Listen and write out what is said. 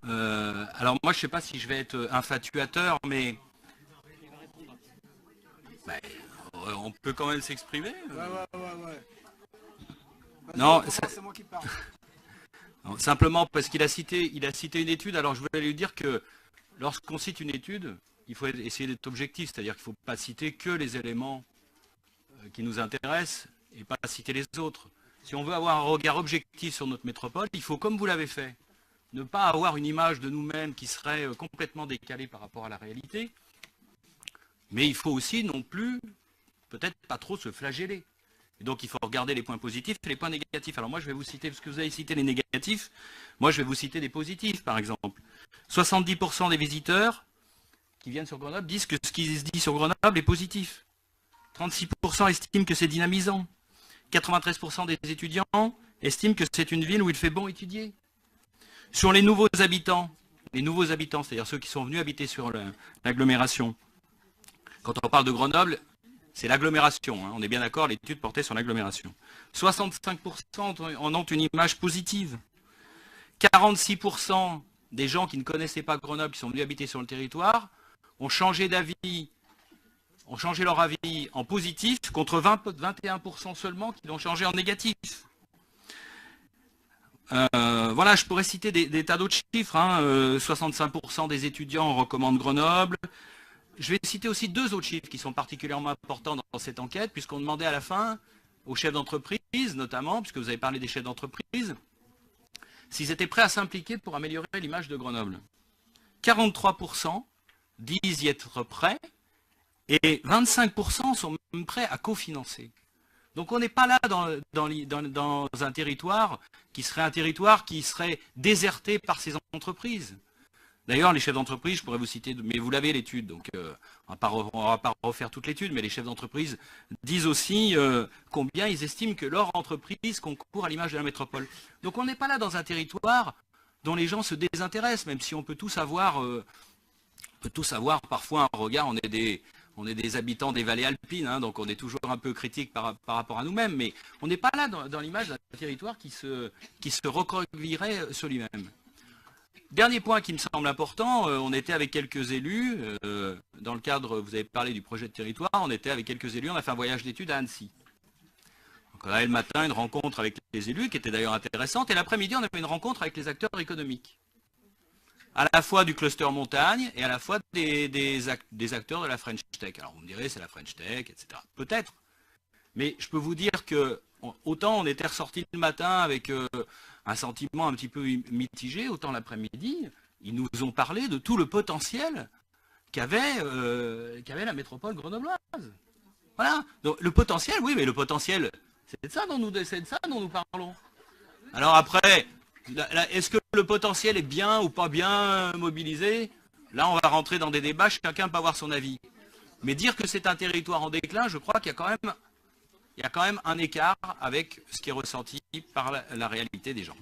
Alors moi, je ne sais pas si je vais être infatuateur, mais bah, on peut quand même s'exprimer. Ouais. Vas-y, on Non, commence, c'est moi qui parle. non, simplement parce il a cité une étude. Alors je voulais lui dire que lorsqu'on cite une étude, il faut essayer d'être objectif, c'est-à-dire qu'il ne faut pas citer que les éléments qui nous intéressent et pas citer les autres. Si on veut avoir un regard objectif sur notre métropole, il faut, comme vous l'avez fait, ne pas avoir une image de nous-mêmes qui serait complètement décalée par rapport à la réalité, mais il faut aussi non plus, peut-être pas trop se flageller. Et donc il faut regarder les points positifs et les points négatifs. Alors moi je vais vous citer, parce que vous avez cité les négatifs, moi je vais vous citer des positifs par exemple. 70% des visiteurs qui viennent sur Grenoble disent que ce qui se dit sur Grenoble est positif. 36% estiment que c'est dynamisant. 93% des étudiants estiment que c'est une ville où il fait bon étudier. Sur les nouveaux habitants, c'est-à-dire ceux qui sont venus habiter sur l'agglomération, quand on parle de Grenoble, c'est l'agglomération, hein, on est bien d'accord, l'étude portait sur l'agglomération. 65% en ont une image positive. 46% des gens qui ne connaissaient pas Grenoble, qui sont venus habiter sur le territoire, ont changé d'avis, ont changé leur avis en positif, contre 21% seulement qui l'ont changé en négatif. Voilà, je pourrais citer des tas d'autres chiffres. 65% des étudiants recommandent Grenoble. Je vais citer aussi deux autres chiffres qui sont particulièrement importants dans cette enquête, puisqu'on demandait à la fin aux chefs d'entreprise, notamment, puisque vous avez parlé des chefs d'entreprise, s'ils étaient prêts à s'impliquer pour améliorer l'image de Grenoble. 43% disent y être prêts, et 25% sont même prêts à cofinancer. Donc on n'est pas là dans un territoire qui serait déserté par ces entreprises. D'ailleurs, les chefs d'entreprise, je pourrais vous citer, mais vous l'avez l'étude, donc on ne va pas refaire toute l'étude, mais les chefs d'entreprise disent aussi combien ils estiment que leur entreprise concourt à l'image de la métropole. Donc on n'est pas là dans un territoire dont les gens se désintéressent, même si on peut tous avoir parfois un regard, on est des habitants des vallées alpines, hein, donc on est toujours un peu critique par rapport à nous-mêmes, mais on n'est pas là dans l'image d'un territoire qui se recroquevillerait sur lui-même. Dernier point qui me semble important, on était avec quelques élus, dans le cadre, vous avez parlé du projet de territoire, on était avec quelques élus, on a fait un voyage d'études à Annecy. Donc on avait le matin une rencontre avec les élus, qui était d'ailleurs intéressante, et l'après-midi on avait une rencontre avec les acteurs économiques. À la fois du cluster montagne, et à la fois des acteurs de la French Tech. Alors vous me direz, c'est la French Tech, etc. Peut-être, mais je peux vous dire que, autant on était ressorti le matin avec un sentiment un petit peu mitigé, autant l'après-midi, ils nous ont parlé de tout le potentiel qu'avait la métropole grenobloise. Voilà. Donc, le potentiel, oui, mais le potentiel, c'est de ça dont nous parlons. Alors après, est-ce que le potentiel est bien ou pas bien mobilisé? Là, on va rentrer dans des débats, chacun peut avoir son avis. Mais dire que c'est un territoire en déclin, je crois qu'il y a quand même un écart avec ce qui est ressenti par la réalité des gens.